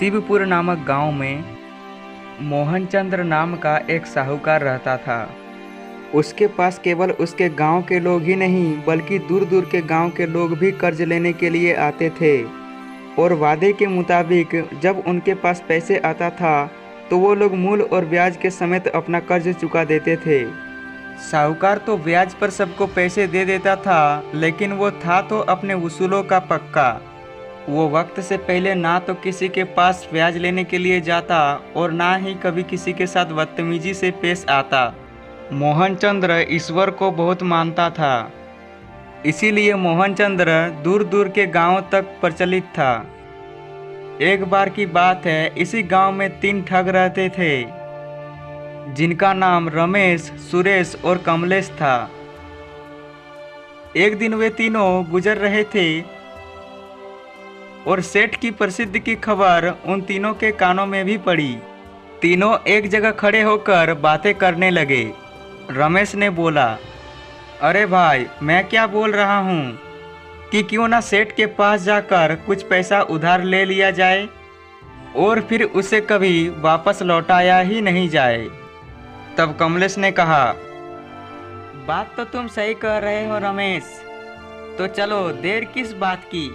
शिवपुर नामक गांव में मोहनचंद्र नाम का एक साहूकार रहता था। उसके पास केवल उसके गांव के लोग ही नहीं बल्कि दूर दूर के गांव के लोग भी कर्ज लेने के लिए आते थे और वादे के मुताबिक जब उनके पास पैसे आता था तो वो लोग मूल और ब्याज के समेत अपना कर्ज चुका देते थे। साहूकार तो ब्याज पर सबको पैसे दे देता था, लेकिन वो था तो अपने वसूलों का पक्का। वो वक्त से पहले ना तो किसी के पास ब्याज लेने के लिए जाता और ना ही कभी किसी के साथ बदतमीजी से पेश आता। मोहनचंद्र ईश्वर को बहुत मानता था, इसीलिए मोहनचंद्र दूर दूर के गांवों तक प्रचलित था। एक बार की बात है, इसी गांव में 3 ठग रहते थे जिनका नाम रमेश, सुरेश और कमलेश था। एक दिन वे तीनों गुजर रहे थे और सेठ की प्रसिद्धि की खबर उन तीनों के कानों में भी पड़ी। तीनों एक जगह खड़े होकर बातें करने लगे। रमेश ने बोला, अरे भाई, मैं क्या बोल रहा हूँ कि क्यों ना सेठ के पास जाकर कुछ पैसा उधार ले लिया जाए और फिर उसे कभी वापस लौटाया ही नहीं जाए। तब कमलेश ने कहा, बात तो तुम सही कह रहे हो रमेश, तो चलो देर किस बात की,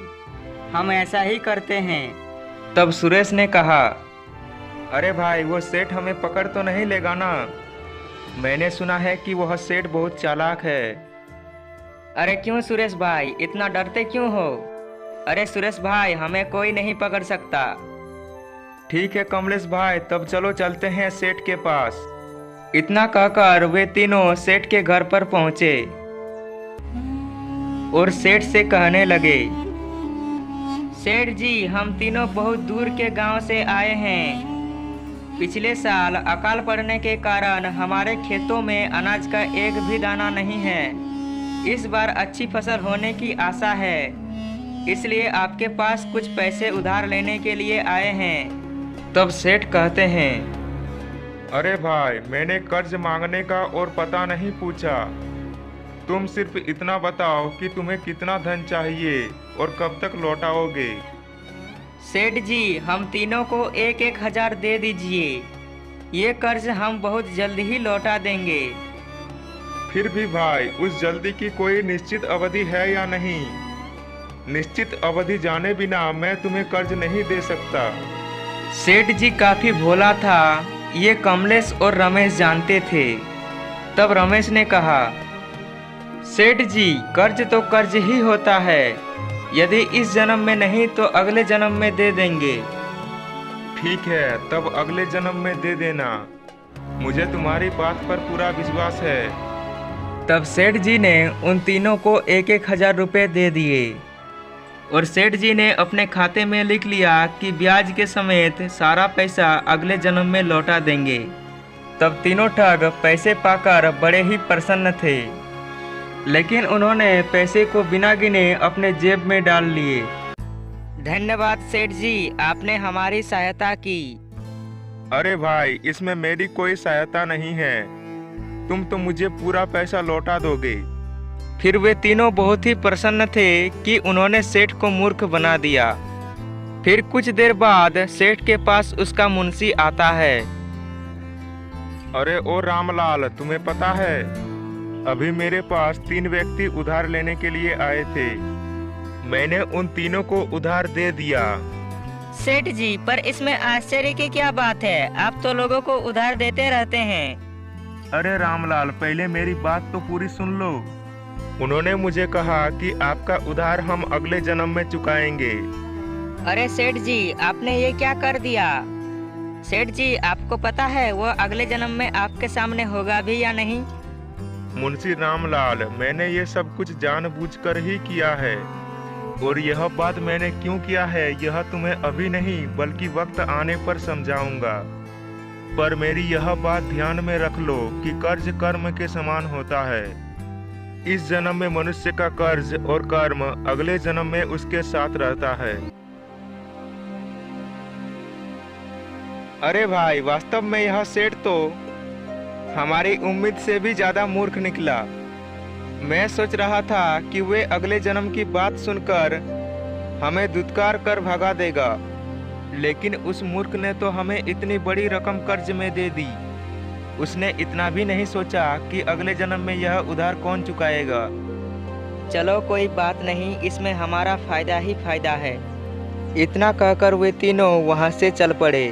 हम ऐसा ही करते हैं। तब सुरेश ने कहा, अरे भाई, वो सेठ हमें पकड़ तो नहीं लेगा ना? मैंने सुना है कि वह सेठ बहुत चालाक है। अरे क्यों सुरेश भाई, इतना डरते क्यों हो? अरे सुरेश भाई, हमें कोई नहीं पकड़ सकता। ठीक है कमलेश भाई, तब चलो चलते हैं सेठ के पास। इतना कहकर वे तीनों सेठ के घर पर पहुंचे और सेठ से कहने लगे, सेठ जी, हम तीनों बहुत दूर के गांव से आए हैं। पिछले साल अकाल पड़ने के कारण हमारे खेतों में अनाज का एक भी दाना नहीं है। इस बार अच्छी फसल होने की आशा है, इसलिए आपके पास कुछ पैसे उधार लेने के लिए आए हैं। तब सेठ कहते हैं, अरे भाई, मैंने कर्ज मांगने का और पता नहीं पूछा। तुम सिर्फ इतना बताओ कि तुम्हें कितना धन चाहिए और कब तक लौटाओगे। सेठ जी, हम तीनों को 1-1 हजार दे दीजिए। ये कर्ज हम बहुत जल्द ही लौटा देंगे। फिर भी भाई, उस जल्दी की कोई निश्चित अवधि है या नहीं? निश्चित अवधि जाने बिना मैं तुम्हें कर्ज नहीं दे सकता। सेठ जी काफी भोला था, ये कमलेश और रमेश जानते थे। तब रमेश ने कहा, सेठ जी, कर्ज तो कर्ज ही होता है, यदि इस जन्म में नहीं तो अगले जन्म में दे देंगे। ठीक है, तब अगले जन्म में दे देना, मुझे तुम्हारी बात पर पूरा विश्वास है। तब सेठ जी ने उन तीनों को 1-1 हजार रुपये दे दिए और सेठ जी ने अपने खाते में लिख लिया कि ब्याज के समेत सारा पैसा अगले जन्म में लौटा देंगे। तब तीनों ठग पैसे पाकर बड़े ही प्रसन्न थे, लेकिन उन्होंने पैसे को बिना गिने अपने जेब में डाल लिए। धन्यवाद सेठ जी, आपने हमारी सहायता की। अरे भाई, इसमें मेरी कोई सहायता नहीं है, तुम तो मुझे पूरा पैसा लौटा दोगे। फिर वे तीनों बहुत ही प्रसन्न थे कि उन्होंने सेठ को मूर्ख बना दिया। फिर कुछ देर बाद सेठ के पास उसका मुंशी आता है। अरे ओ रामलाल, तुम्हें पता है, अभी मेरे पास 3 व्यक्ति उधार लेने के लिए आए थे। मैंने उन तीनों को उधार दे दिया। सेठ जी, पर इसमें आश्चर्य की क्या बात है? आप तो लोगों को उधार देते रहते हैं। अरे रामलाल, पहले मेरी बात तो पूरी सुन लो। उन्होंने मुझे कहा कि आपका उधार हम अगले जन्म में चुकाएंगे। अरे सेठ जी, आपने ये क्या कर दिया? सेठ जी, आपको पता है वो अगले जन्म में आपके सामने होगा भी या नहीं? मुंशी रामलाल, मैंने ये सब कुछ जानबूझकर ही किया है और यह बात मैंने क्यों किया है यह तुम्हें अभी नहीं बल्कि वक्त आने पर समझाऊंगा। पर मेरी यह बात ध्यान में रख लो कि कर्ज कर्म के समान होता है। इस जन्म में मनुष्य का कर्ज और कर्म अगले जन्म में उसके साथ रहता है। अरे भाई, वास्तव में यह सेठ तो हमारी उम्मीद से भी ज्यादा मूर्ख निकला। मैं सोच रहा था कि वे अगले जन्म की बात सुनकर हमें धुतकार कर भगा देगा, लेकिन उस मूर्ख ने तो हमें इतनी बड़ी रकम कर्ज में दे दी। उसने इतना भी नहीं सोचा कि अगले जन्म में यह उधार कौन चुकाएगा। चलो कोई बात नहीं, इसमें हमारा फायदा ही फायदा है। इतना कहकर वे तीनों वहां से चल पड़े।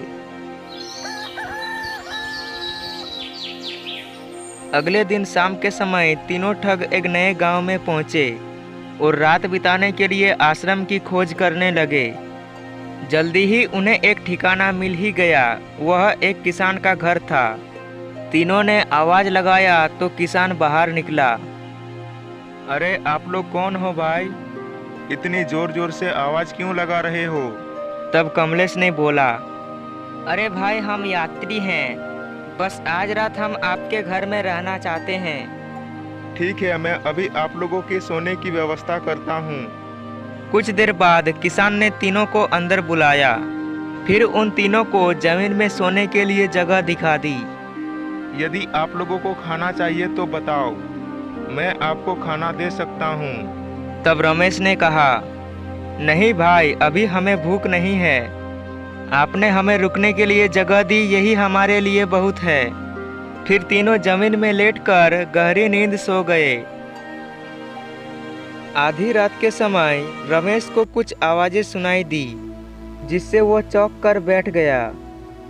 अगले दिन शाम के समय तीनों ठग एक नए गांव में पहुंचे और रात बिताने के लिए आश्रम की खोज करने लगे। जल्दी ही उन्हें एक ठिकाना मिल ही गया। वह एक किसान का घर था। तीनों ने आवाज लगाया तो किसान बाहर निकला। अरे आप लोग कौन हो भाई? इतनी जोर जोर से आवाज क्यों लगा रहे हो? तब कमलेश ने बोला, अरे भाई हम यात्री हैं, बस आज रात हम आपके घर में रहना चाहते हैं। ठीक है, मैं अभी आप लोगों के सोने की व्यवस्था करता हूँ। कुछ देर बाद किसान ने तीनों को अंदर बुलाया। फिर उन तीनों को जमीन में सोने के लिए जगह दिखा दी। यदि आप लोगों को खाना चाहिए तो बताओ, मैं आपको खाना दे सकता हूँ। तब रमेश ने कहा, नहीं भाई, अभी हमें भूख नहीं है। आपने हमें रुकने के लिए जगह दी, यही हमारे लिए बहुत है। फिर तीनों जमीन में लेटकर गहरी नींद सो गए। आधी रात के समय रमेश को कुछ आवाजें सुनाई दी, जिससे वह चौंक कर बैठ गया।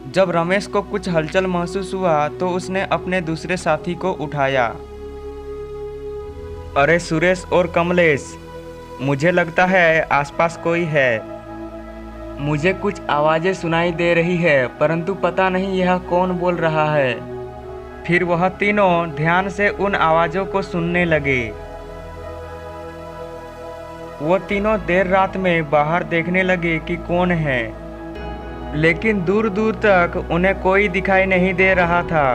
जब रमेश को कुछ हलचल महसूस हुआ तो उसने अपने दूसरे साथी को उठाया। अरे सुरेश और कमलेश, मुझे लगता है आसपास कोई है। मुझे कुछ आवाजें सुनाई दे रही है, परंतु पता नहीं यह कौन बोल रहा है। फिर वह तीनों ध्यान से उन आवाजों को सुनने लगे। वो तीनों देर रात में बाहर देखने लगे कि कौन है, लेकिन दूर दूर तक उन्हें कोई दिखाई नहीं दे रहा था।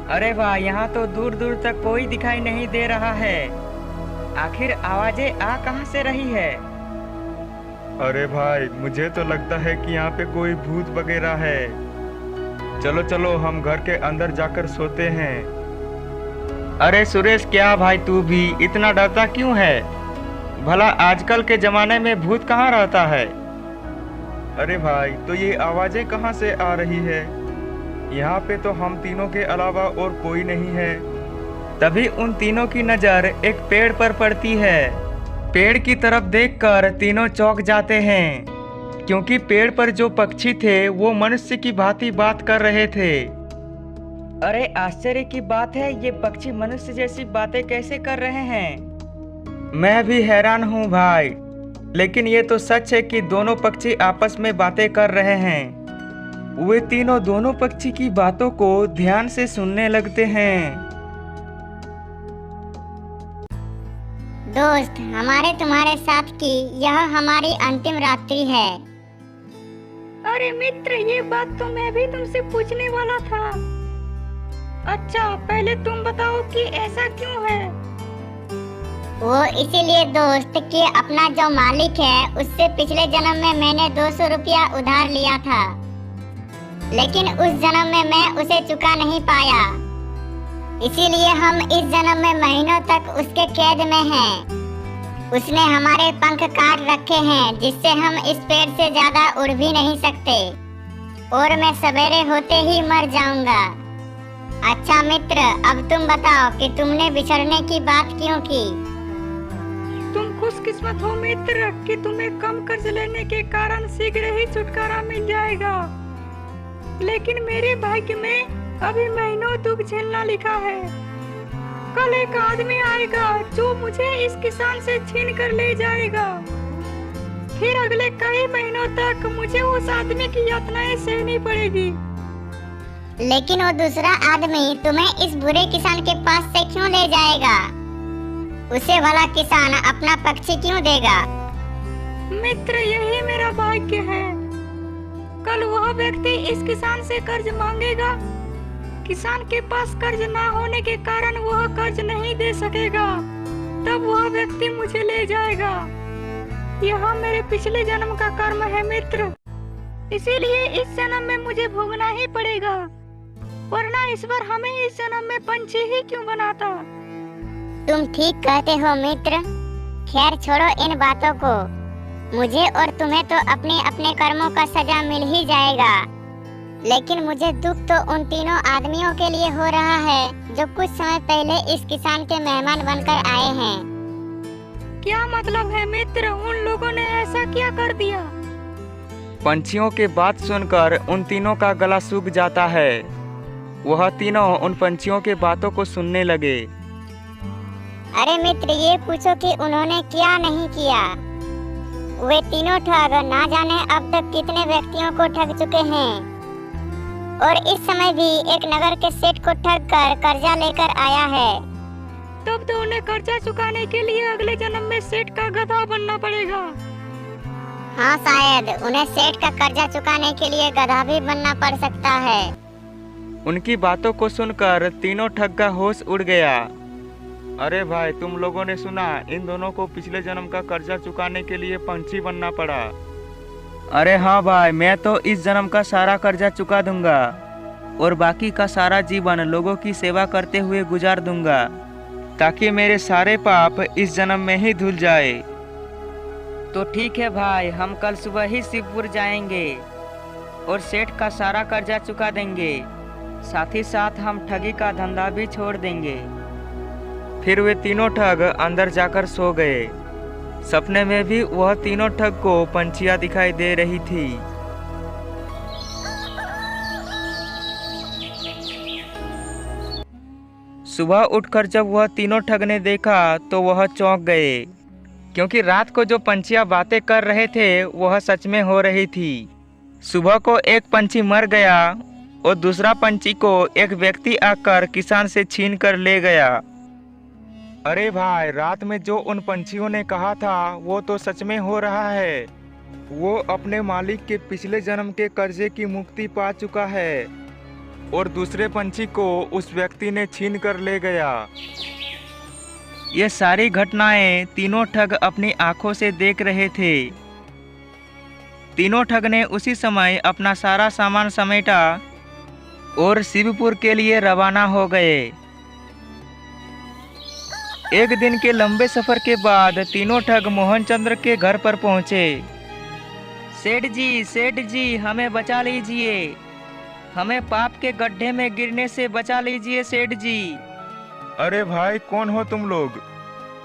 अरे वाह, यहाँ तो दूर दूर तक कोई दिखाई नहीं दे रहा है। आखिर आवाजें आ कहाँ से रही है? अरे भाई, मुझे तो लगता है कि यहाँ पे कोई भूत वगैरह है। चलो चलो हम घर के अंदर जाकर सोते हैं। अरे सुरेश, क्या भाई तू भी इतना डरता क्यों है? भला आजकल के जमाने में भूत कहाँ रहता है? अरे भाई, तो ये आवाजें कहाँ से आ रही है? यहाँ पे तो हम तीनों के अलावा और कोई नहीं है। तभी उन तीनों की नजर एक पेड़ पर पड़ती है। पेड़ की तरफ देखकर तीनों चौंक जाते हैं, क्योंकि पेड़ पर जो पक्षी थे वो मनुष्य की भांति बात कर रहे थे। अरे आश्चर्य की बात है, ये पक्षी मनुष्य जैसी बातें कैसे कर रहे हैं? मैं भी हैरान हूँ भाई, लेकिन ये तो सच है कि दोनों पक्षी आपस में बातें कर रहे हैं। वे तीनों दोनों पक्षी की बातों को ध्यान से सुनने लगते हैं। दोस्त, हमारे तुम्हारे साथ की यह हमारी अंतिम रात्रि है। अरे मित्र, ये बात तो मैं भी तुमसे पूछने वाला था। अच्छा, पहले तुम बताओ कि ऐसा क्यों है? वो इसीलिए दोस्त कि अपना जो मालिक है उससे पिछले जन्म में मैंने 200 रुपया उधार लिया था, लेकिन उस जन्म में मैं उसे चुका नहीं पाया। इसीलिए हम इस जन्म में महीनों तक उसके कैद में हैं। उसने हमारे पंख काट रखे हैं, जिससे हम इस पेड़ से ज्यादा उड़ भी नहीं सकते, और मैं सवेरे होते ही मर जाऊंगा। अच्छा मित्र, अब तुम बताओ कि तुमने बिछड़ने की बात क्यों की? तुम खुशकिस्मत हो मित्र कि तुम्हें कम कर्ज लेने के कारण शीघ्र ही छुटकारा मिल जाएगा, लेकिन मेरे भाग्य में अभी महीनों दुख झेलना लिखा है। कल एक आदमी आएगा जो मुझे इस किसान से छीन कर ले जाएगा। फिर अगले कई महीनों तक मुझे उस आदमी की यातनाएं सहनी पड़ेगी। लेकिन वो दूसरा आदमी तुम्हें इस बुरे किसान के पास से क्यों ले जाएगा? उसे भला किसान अपना पक्षी क्यों देगा? मित्र, यही मेरा भाग्य है। कल वह व्यक्ति इस किसान से कर्ज मांगेगा। किसान के पास कर्ज ना होने के कारण वह कर्ज नहीं दे सकेगा। तब वह व्यक्ति मुझे ले जाएगा। यह मेरे पिछले जन्म का कर्म है मित्र, इसीलिए इस जन्म में मुझे भोगना ही पड़ेगा, वरना ईश्वर हमें इस जन्म में पंछी ही क्यों बनाता। तुम ठीक कहते हो मित्र। खैर छोड़ो इन बातों को। मुझे और तुम्हें तो अपने अपने कर्मों का सजा मिल ही जाएगा, लेकिन मुझे दुख तो उन तीनों आदमियों के लिए हो रहा है जो कुछ समय पहले इस किसान के मेहमान बनकर आए हैं। क्या मतलब है मित्र, उन लोगों ने ऐसा क्या कर दिया? पंछियों की बात सुनकर उन तीनों का गला सूख जाता है। वह तीनों उन पंछियों की बातों को सुनने लगे। अरे मित्र, ये पूछो कि उन्होंने क्या नहीं किया। वे तीनों ठग ना जाने अब तक कितने व्यक्तियों को ठग चुके हैं, और इस समय भी एक नगर के सेठ को ठग कर कर्जा लेकर आया है। तब तो उन्हें कर्जा चुकाने के लिए अगले जन्म में सेठ का गधा बनना पड़ेगा। हाँ, शायद उन्हें सेठ का कर्जा चुकाने के लिए गधा भी बनना पड़ सकता है। उनकी बातों को सुनकर तीनों ठग का होश उड़ गया। अरे भाई, तुम लोगों ने सुना, इन दोनों को पिछले जन्म का कर्जा चुकाने के लिए पंछी बनना पड़ा। अरे हाँ भाई, मैं तो इस जन्म का सारा कर्जा चुका दूंगा और बाकी का सारा जीवन लोगों की सेवा करते हुए गुजार दूंगा, ताकि मेरे सारे पाप इस जन्म में ही धुल जाए। तो ठीक है भाई, हम कल सुबह ही शिवपुर जाएंगे और सेठ का सारा कर्जा चुका देंगे। साथ ही साथ हम ठगी का धंधा भी छोड़ देंगे। फिर वे तीनों ठग अंदर जाकर सो गए। सपने में भी वह तीनों ठग को पंछियां दिखाई दे रही थी। सुबह उठकर जब वह तीनों ठग ने देखा तो वह चौंक गए, क्योंकि रात को जो पंछियां बातें कर रहे थे वह सच में हो रही थी। सुबह को एक पंछी मर गया और दूसरा पंछी को एक व्यक्ति आकर किसान से छीन कर ले गया। अरे भाई, रात में जो उन पंछियों ने कहा था वो तो सच में हो रहा है। वो अपने मालिक के पिछले जन्म के कर्जे की मुक्ति पा चुका है और दूसरे पंछी को उस व्यक्ति ने छीन कर ले गया। ये सारी घटनाएं तीनों ठग अपनी आंखों से देख रहे थे। तीनों ठग ने उसी समय अपना सारा सामान समेटा और शिवपुर के लिए रवाना हो गए। एक दिन के लंबे सफर के बाद तीनों ठग मोहनचंद्र के घर पर पहुंचे। सेठ जी, हमें बचा लीजिए। हमें पाप के गड्ढे में गिरने से बचा लीजिए सेठ जी। अरे भाई, कौन हो तुम लोग?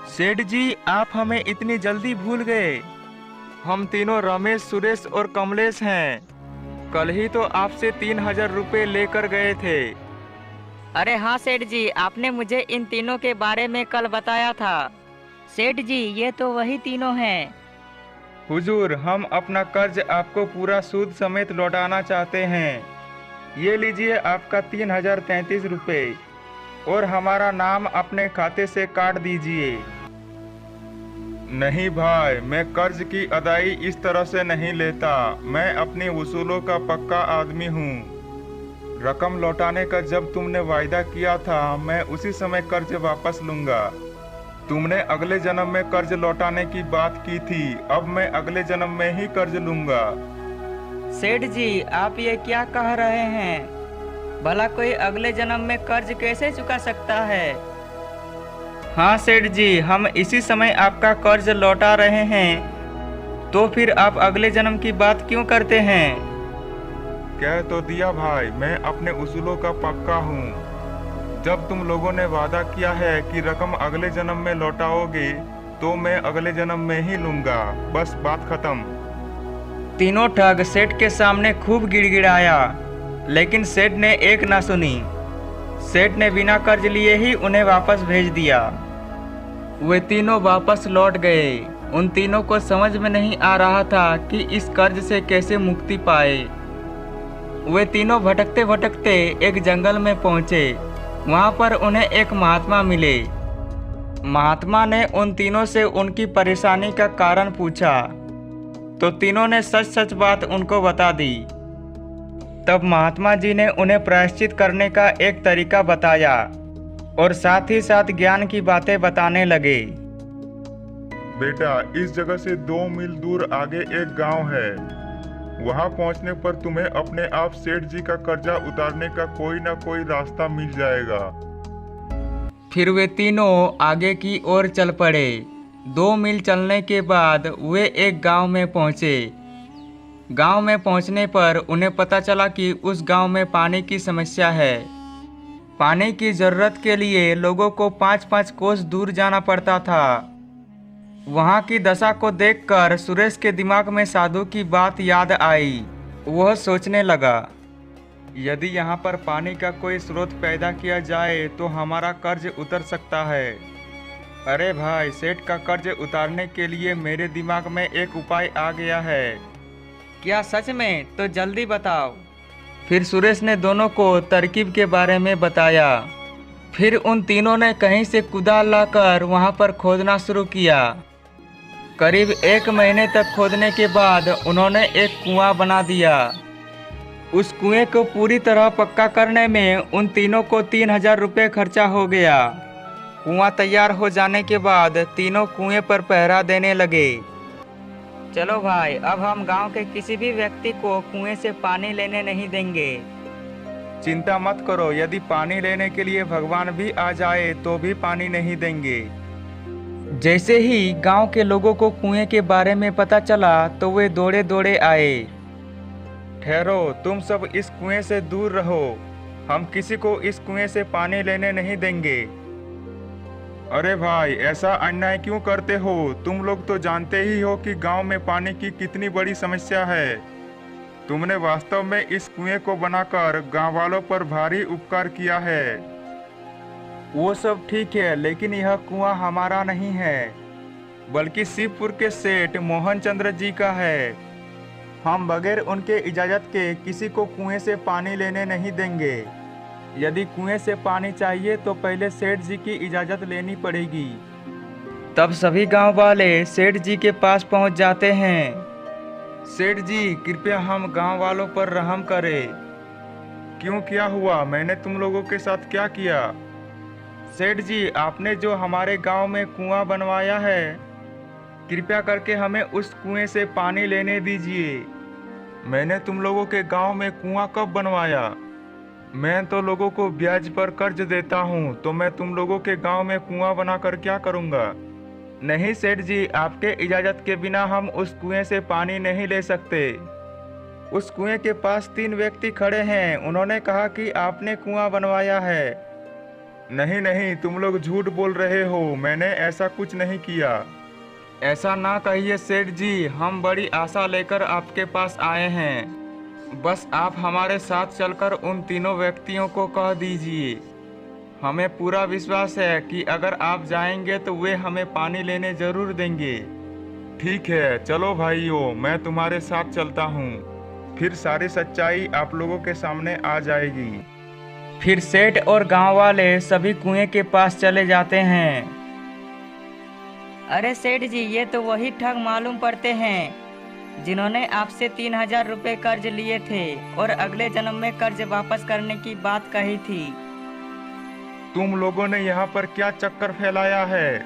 सेठ जी, आप हमें इतनी जल्दी भूल गए? हम तीनों रमेश, सुरेश और कमलेश हैं। कल ही तो आपसे 3000 रुपये लेकर गए थे। अरे हाँ सेठ जी, आपने मुझे इन तीनों के बारे में कल बताया था। सेठ जी, ये तो वही तीनों हैं। हुजूर, हम अपना कर्ज आपको पूरा सूद समेत लौटाना चाहते हैं। ये लीजिए आपका 3033 रुपये और हमारा नाम अपने खाते से काट दीजिए। नहीं भाई, मैं कर्ज की अदाई इस तरह से नहीं लेता। मैं अपनी वसूलों का पक्का आदमी हूँ। रकम लौटाने का जब तुमने वायदा किया था, मैं उसी समय कर्ज वापस लूंगा। तुमने अगले जन्म में कर्ज लौटाने की बात की थी, अब मैं अगले जन्म में ही कर्ज लूंगा। सेठ जी, आप ये क्या कह रहे हैं? भला कोई अगले जन्म में कर्ज कैसे चुका सकता है? हाँ सेठ जी, हम इसी समय आपका कर्ज लौटा रहे हैं, तो फिर आप अगले जन्म की बात क्यों करते हैं? कह तो दिया भाई, मैं अपने उसूलों का पक्का हूँ। जब तुम लोगों ने वादा किया है कि रकम अगले जन्म में लौटाओगे, तो मैं अगले जन्म में ही लूंगा। बस बात खत्म। तीनों ठग सेठ के सामने खूब गिड़गिड़ाया, लेकिन सेठ ने एक ना सुनी। सेठ ने बिना कर्ज लिए ही उन्हें वापस भेज दिया। वे तीनों वापस लौट गए। उन तीनों को समझ में नहीं आ रहा था कि इस कर्ज से कैसे मुक्ति पाए। वे तीनों भटकते भटकते एक जंगल में पहुंचे। वहां पर उन्हें एक महात्मा मिले। महात्मा ने उन तीनों से उनकी परेशानी का कारण पूछा, तो तीनों ने सच सच बात उनको बता दी। तब महात्मा जी ने उन्हें प्रायश्चित करने का एक तरीका बताया और साथ ही साथ ज्ञान की बातें बताने लगे। बेटा, इस जगह से 2 मील दूर आगे एक गांव है। वहां पहुंचने पर तुम्हें अपने आप सेठ जी का कर्जा उतारने का कोई ना कोई रास्ता मिल जाएगा। फिर वे तीनों आगे की ओर चल पड़े। 2 मील चलने के बाद वे एक गांव में पहुंचे। गांव में पहुंचने पर उन्हें पता चला कि उस गांव में पानी की समस्या है। पानी की ज़रूरत के लिए लोगों को 5-5 कोस दूर जाना पड़ता था। वहां की दशा को देखकर सुरेश के दिमाग में साधु की बात याद आई। वह सोचने लगा, यदि यहाँ पर पानी का कोई स्रोत पैदा किया जाए तो हमारा कर्ज उतर सकता है। अरे भाई, सेठ का कर्ज उतारने के लिए मेरे दिमाग में एक उपाय आ गया है। क्या सच में? तो जल्दी बताओ। फिर सुरेश ने दोनों को तरकीब के बारे में बताया। फिर उन तीनों ने कहीं से कुदाल लाकर वहां पर खोदना शुरू किया। करीब 1 महीने तक खोदने के बाद उन्होंने एक कुआं बना दिया। उस कुएं को पूरी तरह पक्का करने में उन तीनों को 3000 रुपये खर्चा हो गया। कुआं तैयार हो जाने के बाद तीनों कुएं पर पहरा देने लगे। चलो भाई, अब हम गांव के किसी भी व्यक्ति को कुएं से पानी लेने नहीं देंगे। चिंता मत करो, यदि पानी लेने के लिए भगवान भी आ जाए तो भी पानी नहीं देंगे। जैसे ही गांव के लोगों को कुएं के बारे में पता चला तो वे दौड़े दौड़े आए। ठहरो, तुम सब इस कुएं से दूर रहो, हम किसी को इस कुएं से पानी लेने नहीं देंगे। अरे भाई, ऐसा अन्याय क्यों करते हो? तुम लोग तो जानते ही हो कि गांव में पानी की कितनी बड़ी समस्या है। तुमने वास्तव में इस कुएं को बनाकर गांव वालों पर भारी उपकार किया है। वो सब ठीक है, लेकिन यह कुआं हमारा नहीं है, बल्कि शिवपुर के सेठ मोहन चंद्र जी का है। हम बगैर उनके इजाज़त के किसी को कुएं से पानी लेने नहीं देंगे। यदि कुएं से पानी चाहिए तो पहले सेठ जी की इजाज़त लेनी पड़ेगी। तब सभी गांव वाले सेठ जी के पास पहुंच जाते हैं। सेठ जी, कृपया हम गांव वालों पर रहम करें। क्यों, क्या हुआ? मैंने तुम लोगों के साथ क्या किया? सेठ जी, आपने जो हमारे गांव में कुआं बनवाया है, कृपया करके हमें उस कुएं से पानी लेने दीजिए। मैंने तुम लोगों के गांव में कुआं कब बनवाया? मैं तो लोगों को ब्याज पर कर्ज देता हूँ, तो मैं तुम लोगों के गांव में कुआं बनाकर क्या करूँगा? नहीं सेठ जी, आपके इजाज़त के बिना हम उस कुएं से पानी नहीं ले सकते। उस कुएं के पास 3 व्यक्ति खड़े हैं, उन्होंने कहा कि आपने कुआं बनवाया है। नहीं नहीं, तुम लोग झूठ बोल रहे हो, मैंने ऐसा कुछ नहीं किया। ऐसा ना कहिए सेठ जी, हम बड़ी आशा लेकर आपके पास आए हैं। बस आप हमारे साथ चलकर उन तीनों व्यक्तियों को कह दीजिए। हमें पूरा विश्वास है कि अगर आप जाएंगे तो वे हमें पानी लेने जरूर देंगे। ठीक है, चलो भाइयों, मैं तुम्हारे साथ चलता हूँ। फिर सारी सच्चाई आप लोगों के सामने आ जाएगी। फिर सेठ और गांव वाले सभी कुएं के पास चले जाते हैं। अरे सेठ जी, ये तो वही ठग मालूम पड़ते हैं जिन्होंने आपसे 3000 रुपये कर्ज लिए थे और अगले जन्म में कर्ज वापस करने की बात कही थी। तुम लोगों ने यहाँ पर क्या चक्कर फैलाया है?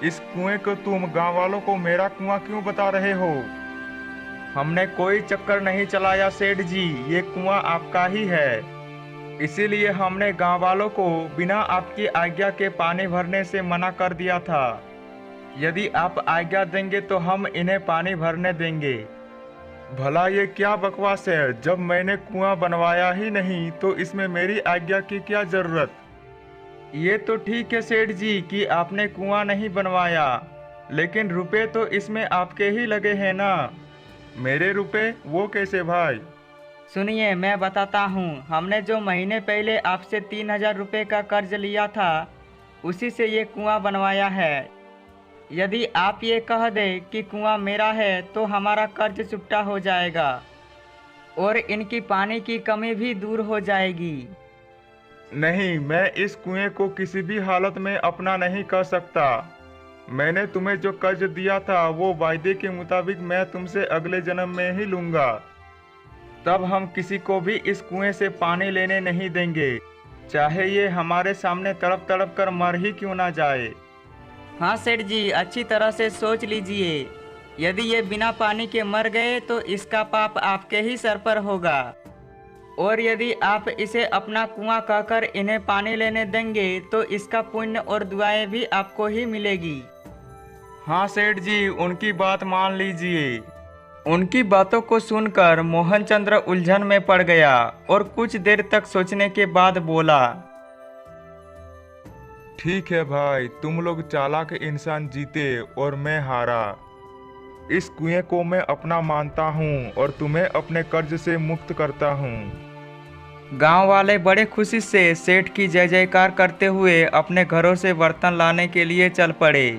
इस कुएं को तुम गांव वालों को मेरा कुआं क्यों बता रहे हो? हमने कोई चक्कर नहीं चलाया सेठ जी, ये कुआं आपका ही है। इसीलिए हमने गांव वालों को बिना आपकी आज्ञा के पानी भरने से मना कर दिया था। यदि आप आज्ञा देंगे तो हम इन्हें पानी भरने देंगे। भला ये क्या बकवास है? जब मैंने कुआं बनवाया ही नहीं तो इसमें मेरी आज्ञा की क्या जरूरत? ये तो ठीक है सेठ जी कि आपने कुआं नहीं बनवाया, लेकिन रुपए तो इसमें आपके ही लगे हैं ना। मेरे रुपए? वो कैसे भाई? सुनिए, मैं बताता हूँ। हमने जो महीने पहले आपसे 3000 रुपये का कर्ज लिया था, उसी से ये कुआं बनवाया है। यदि आप ये कह दें कि कुआं मेरा है तो हमारा कर्ज चुकता हो जाएगा और इनकी पानी की कमी भी दूर हो जाएगी। नहीं, मैं इस कुएं को किसी भी हालत में अपना नहीं कर सकता। मैंने तुम्हें जो कर्ज दिया था वो वायदे के मुताबिक मैं तुमसे अगले जन्म में ही लूंगा। तब हम किसी को भी इस कुएं से पानी लेने नहीं देंगे, चाहे ये हमारे सामने तड़प तड़प कर मर ही क्यों ना जाए। हाँ सेठ जी, अच्छी तरह से सोच लीजिए। यदि ये बिना पानी के मर गए तो इसका पाप आपके ही सर पर होगा, और यदि आप इसे अपना कुआं कहकर इन्हें पानी लेने देंगे तो इसका पुण्य और दुआएं भी आपको ही मिलेगी। हाँ सेठ जी, उनकी बात मान लीजिए। उनकी बातों को सुनकर मोहनचंद्र उलझन में पड़ गया और कुछ देर तक सोचने के बाद बोला, ठीक है भाई, तुम लोग चालाक इंसान जीते और मैं हारा। इस कुएं को मैं अपना मानता हूँ और तुम्हें अपने कर्ज से मुक्त करता हूँ। गांव वाले बड़े खुशी से सेठ की जय जयकार करते हुए अपने घरों से बर्तन लाने के लिए चल पड़े।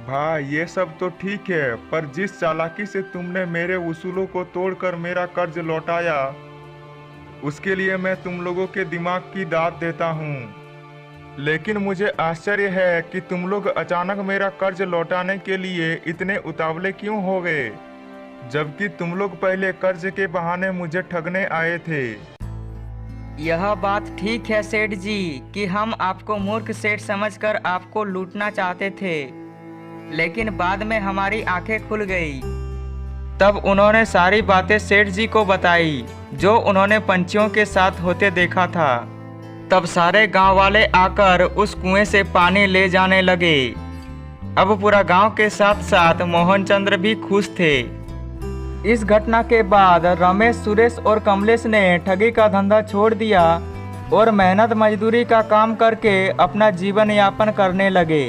भाई ये सब तो ठीक है, पर जिस चालाकी से तुमने मेरे उसूलों को तोड़कर मेरा कर्ज लौटाया, उसके लिए मैं तुम लोगों के दिमाग की दाद देता हूँ। लेकिन मुझे आश्चर्य है कि तुम लोग अचानक मेरा कर्ज लौटाने के लिए इतने उतावले क्यों हो गए, जबकि तुम लोग पहले कर्ज के बहाने मुझे ठगने आए थे। यह बात ठीक है सेठ जी कि हम आपको मूर्ख सेठ समझकर आपको लूटना चाहते थे, लेकिन बाद में हमारी आंखें खुल गई। तब उन्होंने सारी बातें सेठ जी को बताई जो उन्होंने पंछियों के साथ होते देखा था। तब सारे गांव वाले आकर उस कुएं से पानी ले जाने लगे। अब पूरा गांव के साथ साथ मोहनचंद्र भी खुश थे। इस घटना के बाद रमेश, सुरेश और कमलेश ने ठगी का धंधा छोड़ दिया और मेहनत मजदूरी का काम करके अपना जीवन यापन करने लगे।